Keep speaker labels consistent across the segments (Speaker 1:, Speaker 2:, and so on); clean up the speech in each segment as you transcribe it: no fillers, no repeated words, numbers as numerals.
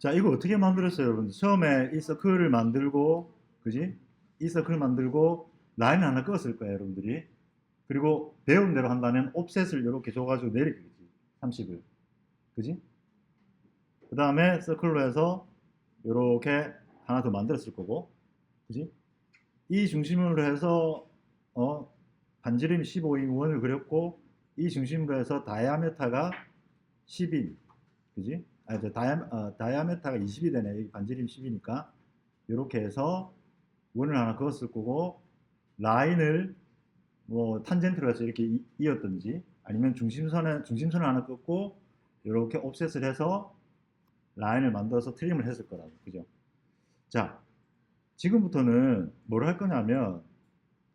Speaker 1: 자, 이거 어떻게 만들었어요, 여러분들? 처음에 이 서클을 만들고, 그지? 이 서클 만들고, 라인 하나 그었을 거예요, 여러분들이. 그리고 배운 대로 한다면 옵셋을 이렇게 줘가지고 내리겠지. 30을. 그지? 그 다음에 서클로 해서 이렇게 하나 더 만들었을 거고, 그지? 이 중심으로 해서, 반지름이 15인 원을 그렸고, 이 중심으로 해서 다이아메타가 10인, 그지? 다이아메타가 20이 되네. 여기 반지름 10이니까. 이렇게 해서 원을 하나 그었을 거고, 라인을 뭐 탄젠트로 해서 이렇게 이었든지, 아니면 중심선을 하나 긋고, 이렇게 옵셋을 해서 라인을 만들어서 트림을 했을 거라고. 그죠? 자, 지금부터는 뭘 할 거냐면,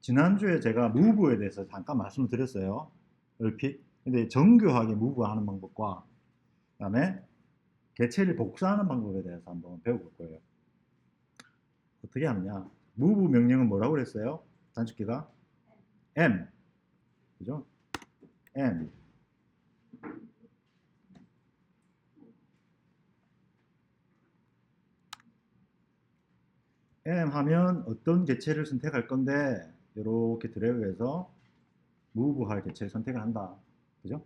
Speaker 1: 지난주에 제가 무브에 대해서 잠깐 말씀을 드렸어요. 얼핏. 근데 정교하게 무브하는 방법과, 그 다음에 개체를 복사하는 방법에 대해서 한번 배워볼 거예요. 어떻게 하느냐. 무브 명령은 뭐라고 그랬어요? 단축키가 M. 그죠? M. M 하면 어떤 개체를 선택할 건데, 이렇게 드래그해서 무브할 개체를 선택을 한다. 그죠?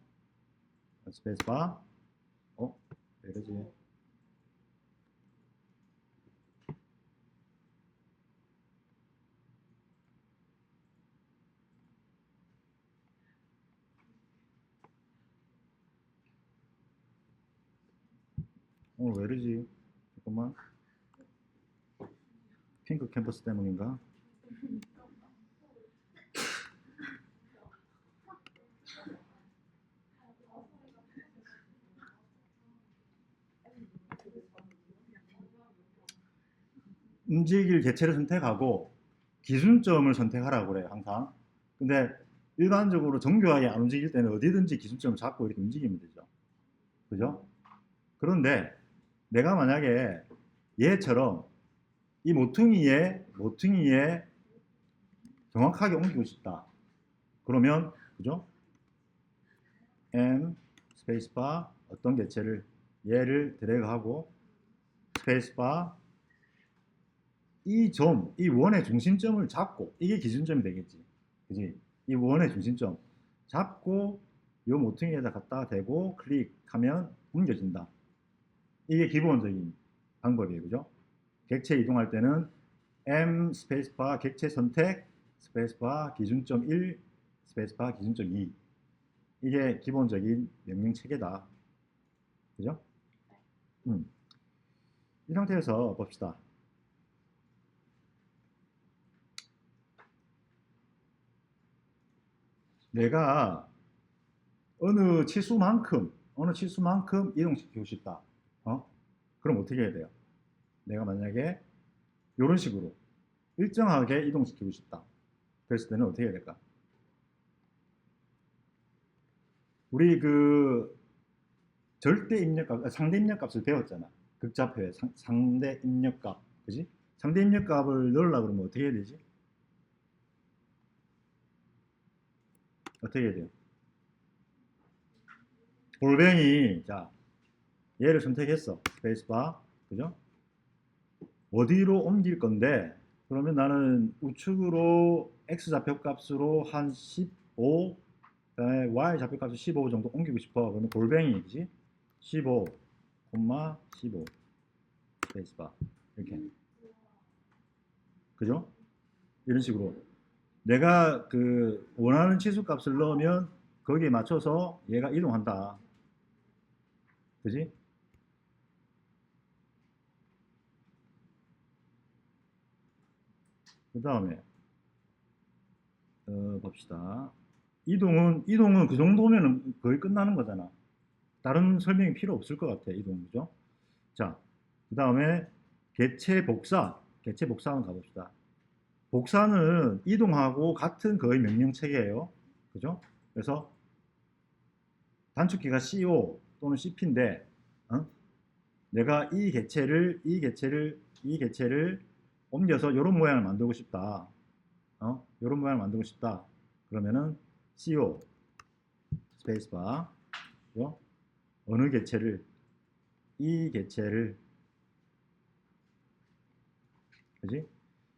Speaker 1: 스페이스바. 왜 이러지? 왜 이러지? 잠깐만. 핑크 캔버스 때문인가? 움직일 개체를 선택하고 기준점을 선택하라고 그래요, 항상. 근데 일반적으로 정교하게 안 움직일 때는 어디든지 기준점을 잡고 이렇게 움직이면 되죠. 그죠? 그런데 내가 만약에 얘처럼 이 모퉁이에 정확하게 옮기고 싶다. 그러면, 그죠? M 스페이스바 어떤 개체를 얘를 드래그하고 스페이스바 이 원의 중심점을 잡고, 이게 기준점이 되겠지. 그지? 이 원의 중심점 잡고 요 모퉁이에다 갖다 대고 클릭하면 옮겨진다. 이게 기본적인 방법이에요. 그죠? 객체 이동할 때는 M 스페이스바 객체 선택 스페이스바 기준점 1 스페이스바 기준점 2, 이게 기본적인 명령 체계다. 그죠? 이 상태에서 봅시다. 내가 어느 치수만큼 이동시키고 싶다. 그럼 어떻게 해야 돼요? 내가 만약에 이런 식으로 일정하게 이동시키고 싶다. 그랬을 때는 어떻게 해야 될까? 우리 그 절대 입력값, 상대 입력값을 배웠잖아. 극좌표에 상대 입력값, 그지? 상대 입력값을 넣으려고 그러면 어떻게 해야 되지? 어떻게 해야 돼요? 골뱅이, 자, 얘를 선택했어. 스페이스바, 그죠? 어디로 옮길 건데, 그러면 나는 우측으로 x 좌표값으로 한 15, 그다음에 y 좌표값을 15 정도 옮기고 싶어. 그러면 골뱅이지. 15, 15 스페이스바 이렇게, 그죠? 이런 식으로 내가 그 원하는 치수값을 넣으면 거기에 맞춰서 얘가 이동한다. 그지? 그 다음에 봅시다. 이동은 그 정도면 거의 끝나는 거잖아. 다른 설명이 필요 없을 것 같아. 이동, 그죠? 자, 그 다음에 개체 복사 한번 가봅시다. 복사는 이동하고 같은 거의 명령 체계예요. 그죠? 그래서 단축키가 CO 또는 CP인데, 내가 이 개체를 옮겨서 이런 모양을 만들고 싶다. 이런 모양을 만들고 싶다. 그러면은 CO 스페이스바, 어느 개체를, 이 개체를 그지?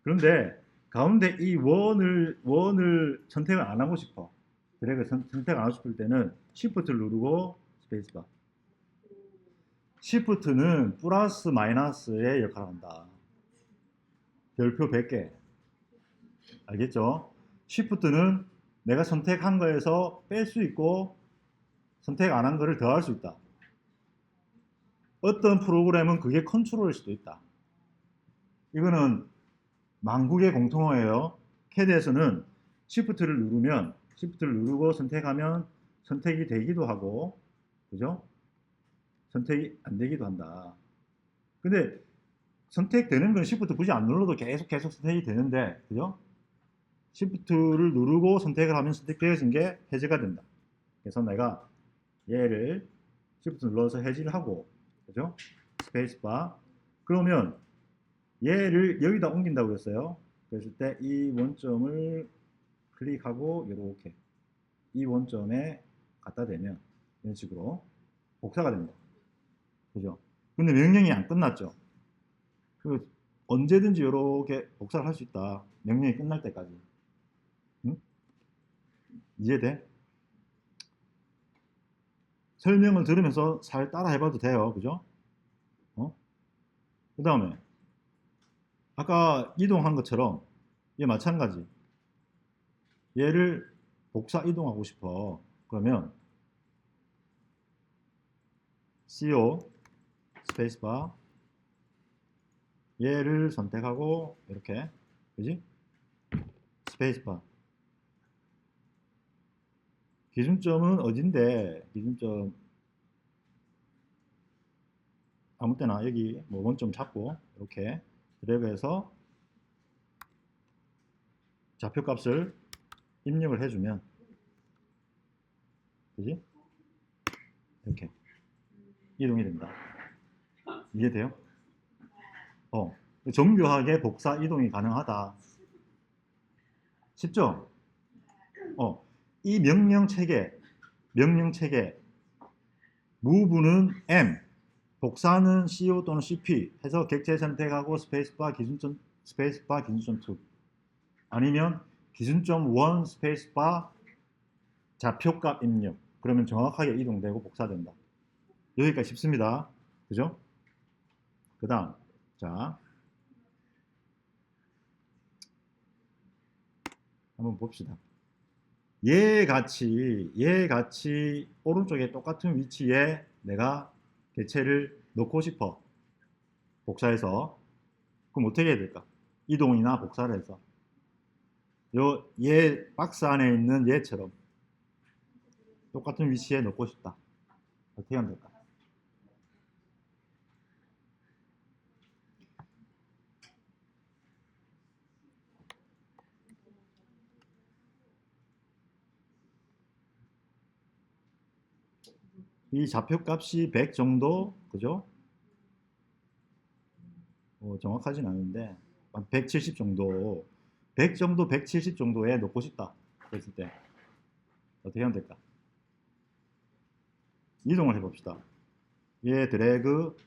Speaker 1: 그런데 가운데 이 원을 선택을 안 하고 싶어. 드래그 선택 안 하고 싶을 때는 Shift를 누르고 스페이스바. Shift는 플러스 마이너스의 역할을 한다. 별표 100개. 알겠죠? Shift는 내가 선택한 거에서 뺄 수 있고 선택 안 한 거를 더할 수 있다. 어떤 프로그램은 그게 컨트롤일 수도 있다. 이거는 만국의 공통어예요. CAD에서는 Shift를 누르고 선택하면 선택이 되기도 하고, 그죠? 선택이 안 되기도 한다. 근데 선택되는 건 Shift 굳이 안 눌러도 계속 선택이 되는데, 그죠? Shift를 누르고 선택을 하면 선택되어진 게 해제가 된다. 그래서 내가 얘를 Shift 눌러서 해지를 하고, 그죠? 스페이스바. 그러면 얘를 여기다 옮긴다고 그랬어요. 그랬을 때 이 원점을 클릭하고 이렇게 이 원점에 갖다 대면 이런 식으로 복사가 됩니다. 그죠? 근데 명령이 안 끝났죠. 그 언제든지 이렇게 복사를 할 수 있다. 명령이 끝날 때까지. 응? 이해돼? 설명을 들으면서 잘 따라 해봐도 돼요. 그죠? 그 다음에 아까 이동한 것처럼 얘 마찬가지. 얘를 복사 이동하고 싶어. 그러면 CO 스페이스바 얘를 선택하고 이렇게, 그지? 스페이스바. 기준점은 어딘데? 기준점 아무 때나 여기 뭐 원점 잡고 이렇게 드래그해서 좌표값을 입력을 해주면, 그지? 이렇게 이동이 된다. 이해돼요? 정교하게 복사 이동이 가능하다. 쉽죠? 이 명령 체계 move는 M, 복사는 CO 또는 CP 해서 객체 선택하고 스페이스바 기준점 2 아니면 기준점 1 스페이스바 좌표값 입력. 그러면 정확하게 이동되고 복사된다. 여기까지 쉽습니다. 그죠? 그 다음 자 한번 봅시다. 얘 같이 오른쪽에 똑같은 위치에 내가 객체를 넣고 싶어. 복사해서. 그럼 어떻게 해야 될까? 이동이나 복사를 해서 얘 박스 안에 있는 얘처럼 똑같은 위치에 넣고 싶다. 어떻게 하면 될까? 이 좌표값이 100 정도, 그죠? 정확하진 않은데 한 170 정도, 100 정도, 170 정도에 넣고 싶다. 그랬을 때 어떻게 하면 될까? 이동을 해봅시다. 얘 드래그,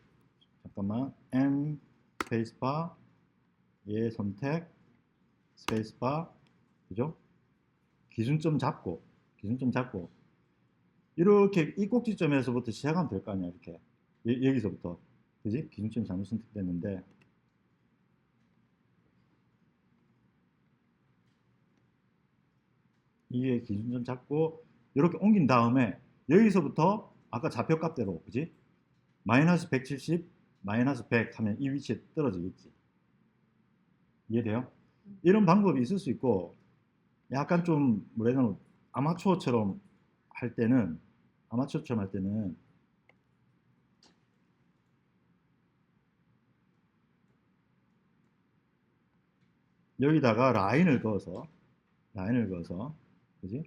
Speaker 1: 잠깐만, M 스페이스바, 얘 선택, 스페이스바, 그죠? 기준점 잡고 이렇게 이 꼭지점에서부터 시작하면 될 거 아니야. 이렇게 여기서부터, 그지? 기준점이 잘못 선택됐는데 이게 기준점 잡고 이렇게 옮긴 다음에 여기서부터 아까 좌표값대로, 그지? 마이너스 170, 마이너스 100 하면 이 위치에 떨어지겠지. 이해돼요? 이런 방법이 있을 수 있고, 약간 좀 뭐라 해야 되나, 아마추어처럼 할 때는 여기다가 라인을 그어서 그지?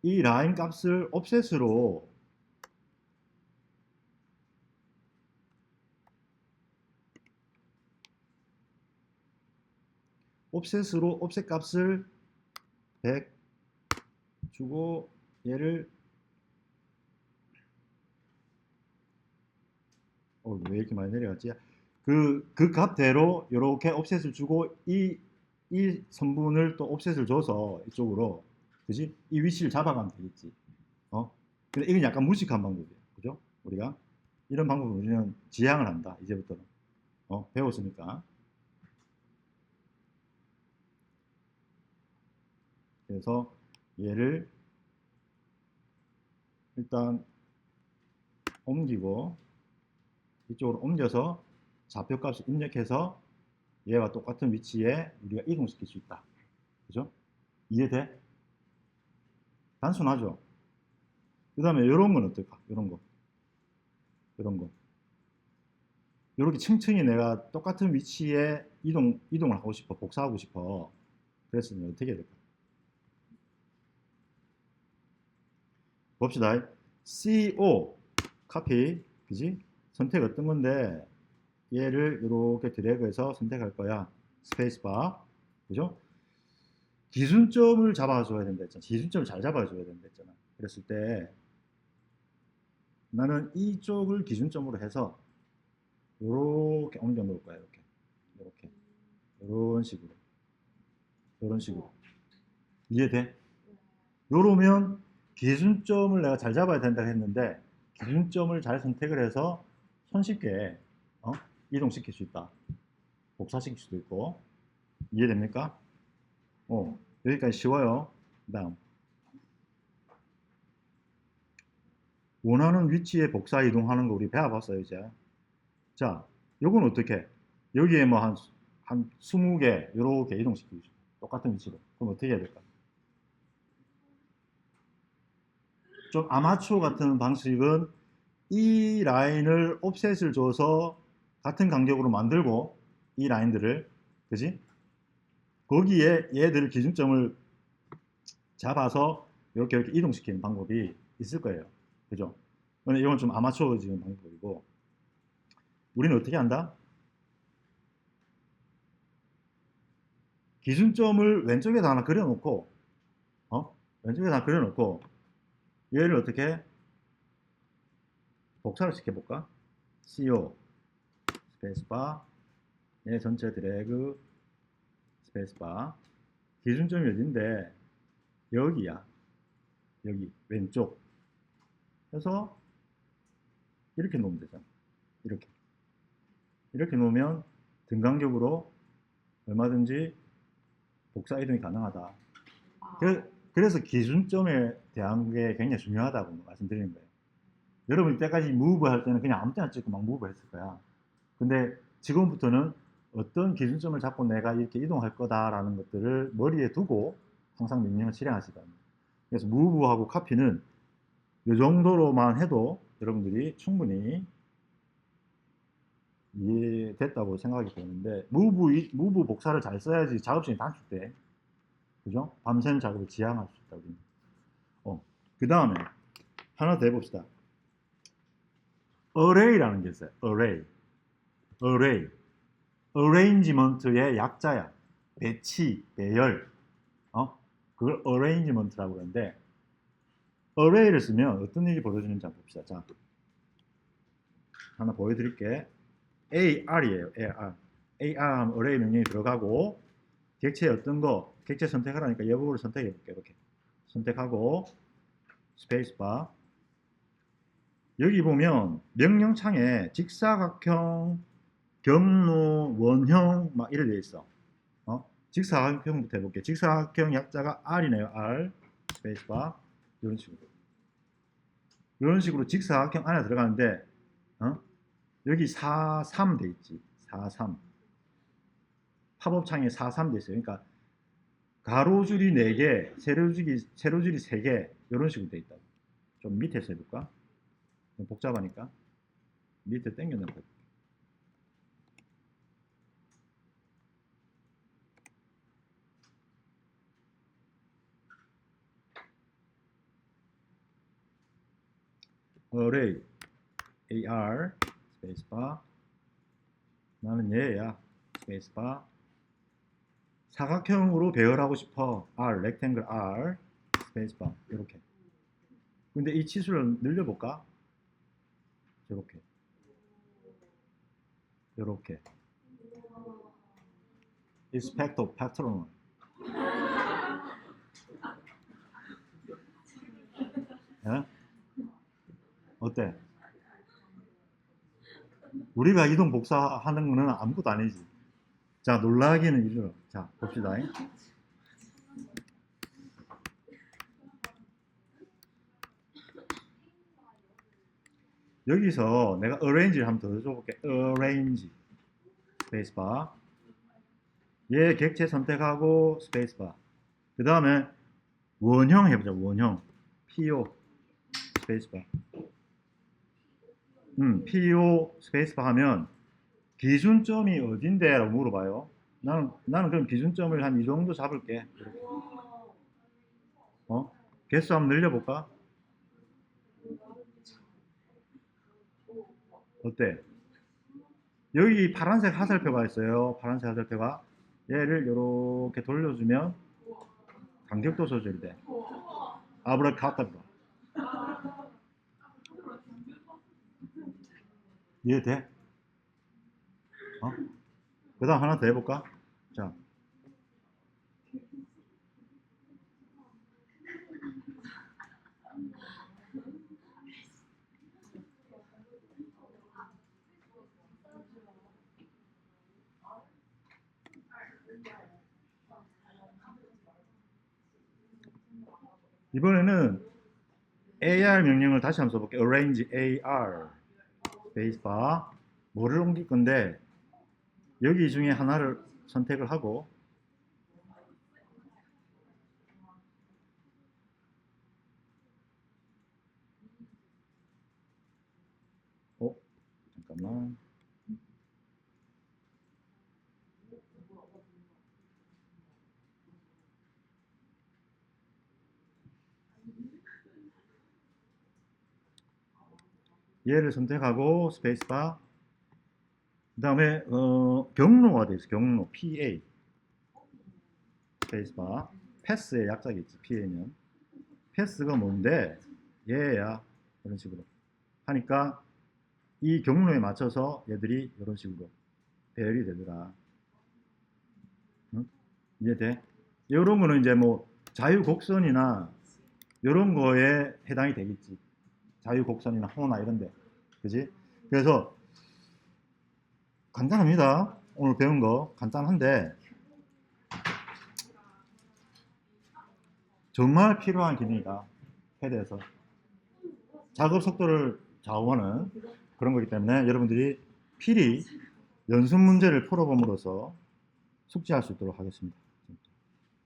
Speaker 1: 이 라인 값을 옵셋으로 옵셋 값을 100 주고 얘를 왜 이렇게 많이 내려갔지? 그 값대로 이렇게 옵셋을 주고 이 선분을 또 옵셋을 줘서 이쪽으로 그지? 이 위치를 잡아가면 되겠지. 근데 이건 약간 무식한 방법이에요. 그죠? 우리가 이런 방법을 우리는 지향을 한다. 이제부터는 배웠으니까. 그래서 얘를 일단 옮기고 이쪽으로 옮겨서 좌표값을 입력해서 얘와 똑같은 위치에 우리가 이동시킬 수 있다. 그죠? 이해돼? 단순하죠? 그 다음에 이런 건 어떨까? 이런 거. 이런 거. 이렇게 층층이 내가 똑같은 위치에 이동을 하고 싶어. 복사하고 싶어. 그랬으면 어떻게 해야 될까? 봅시다. CO 카피, 그지? 선택 어떤 건데 얘를 이렇게 드래그해서 선택할 거야. 스페이스바, 그죠? 기준점을 잡아줘야 된다 했잖아. 기준점을 잘 잡아줘야 된다 했잖아. 그랬을 때 나는 이쪽을 기준점으로 해서 이렇게 옮겨 놓을 거야. 이렇게 이런 식으로, 이런 식으로. 이해돼? 요러면 기준점을 내가 잘 잡아야 된다 했는데 기준점을 잘 선택을 해서 손쉽게 이동시킬 수 있다. 복사시킬 수도 있고. 이해됩니까? 여기까지 쉬워요. 다음 원하는 위치에 복사 이동하는 거 우리 배워봤어요 이제. 자, 요건 어떻게? 여기에 뭐 한 20개 이렇게 이동시키고 싶어. 똑같은 위치로. 그럼 어떻게 해야 될까? 좀 아마추어 같은 방식은 이 라인을 옵셋을 줘서 같은 간격으로 만들고 이 라인들을, 그지? 거기에 얘들을 기준점을 잡아서 이렇게 이동시키는 방법이 있을 거예요. 그죠? 근데 이건 좀 아마추어적인 방법이고 우리는 어떻게 한다? 기준점을 왼쪽에다 하나 그려놓고 왼쪽에다 하나 그려놓고 얘를 어떻게 복사를 시켜볼까? CO 스페이스바 얘 전체 드래그 스페이스바 기준점이 어딘데 여기야. 여기 왼쪽 해서 이렇게 놓으면 되잖아. 이렇게 놓으면 등간격으로 얼마든지 복사 이동이 가능하다. 그래서 기준점에 대한 게 굉장히 중요하다고 말씀드리는 거예요. 여러분 이때까지 무브 할 때는 그냥 아무 때나 찍고 막 무브 했을 거야. 근데 지금부터는 어떤 기준점을 잡고 내가 이렇게 이동할 거다라는 것들을 머리에 두고 항상 명령을 실행하시기 바랍니다. 그래서 무브하고 카피는 이 정도로만 해도 여러분들이 충분히 이해됐다고 생각이 되는데 무브 복사를 잘 써야지 작업시간이 단축돼. 그죠? 밤샘 작업을 지향할 수 있다고. 그 다음에 하나 더 해봅시다. array라는 게 있어요. array. arrangement의 약자야. 배치, 배열. 그걸 arrangement라고 그러는데 array를 쓰면 어떤 일이 벌어지는지 한번 봅시다. 자, 하나 보여드릴게. AR이에요. AR 하면 array 명령이 들어가고 객체 어떤 거, 객체 선택하라니까 여부를 선택해 볼게요. 이렇게 선택하고 스페이스바. 여기 보면 명령창에 직사각형, 경로, 원형 막 이래 돼 있어. 직사각형부터 해볼게요. 직사각형 약자가 R이네요. R 스페이스바. 이런 식으로 직사각형 안에 들어가는데 여기 43 돼 있지. 43 팝업창에 43 돼 있어요. 그러니까 가로줄이 4개, 세로줄이 3개 이런 식으로 돼 있다고. 좀 밑에서 해볼까? 복잡하니까 밑에 당겨놓고 array AR 스페이스바 나는 얘야 스페이스바 사각형으로 배열하고 싶어. R, rectangle R, 스페이스바 이렇게. 근데 이 치수를 늘려볼까? 이렇게, 이렇게. Expecto Patronum. 예? 어때? 우리가 이동 복사하는 거는 아무것도 아니지. 자, 놀라기는 이르러. 자, 봅시다. 여기서 내가 arrange를 한번 더 줘볼게. arrange. 스페이스바. 얘 객체 선택하고 스페이스바. 그 다음에 원형 해보자. 원형. PO. 스페이스바. PO 스페이스바 하면 기준점이 어딘데? 라고 물어봐요. 나는 그럼 기준점을 한 이 정도 잡을게. 이렇게. 개수 한번 늘려볼까? 어때? 여기 파란색 화살표가 있어요. 파란색 화살표가. 얘를 이렇게 돌려주면 간격도 조절돼. 아브라카다브라. 이해돼? 그 다음 하나 더 해볼까? 자. 이번에는 AR 명령을 다시 한번 써볼게요. arrange AR 스페이스바. 뭐를 옮길 건데 여기 중에 하나를 선택을 하고 잠깐만. 얘를 선택하고 스페이스바. 그 다음에 경로가 되어 있어. 경로 PA 스페이스바. 패스의 약자겠지. PA는 패스가 뭔데 얘야. 이런 식으로 하니까 이 경로에 맞춰서 얘들이 이런 식으로 배열이 되더라. 응? 이해돼? 이런 거는 이제 뭐 자유곡선이나 이런 거에 해당이 되겠지. 자유곡선이나 호나 이런데, 그지? 그래서 간단합니다. 오늘 배운 거 간단한데 정말 필요한 기능이다. 패드에서 작업 속도를 좌우하는 그런 거기 때문에 여러분들이 필히 연습 문제를 풀어봄으로써 숙지할 수 있도록 하겠습니다.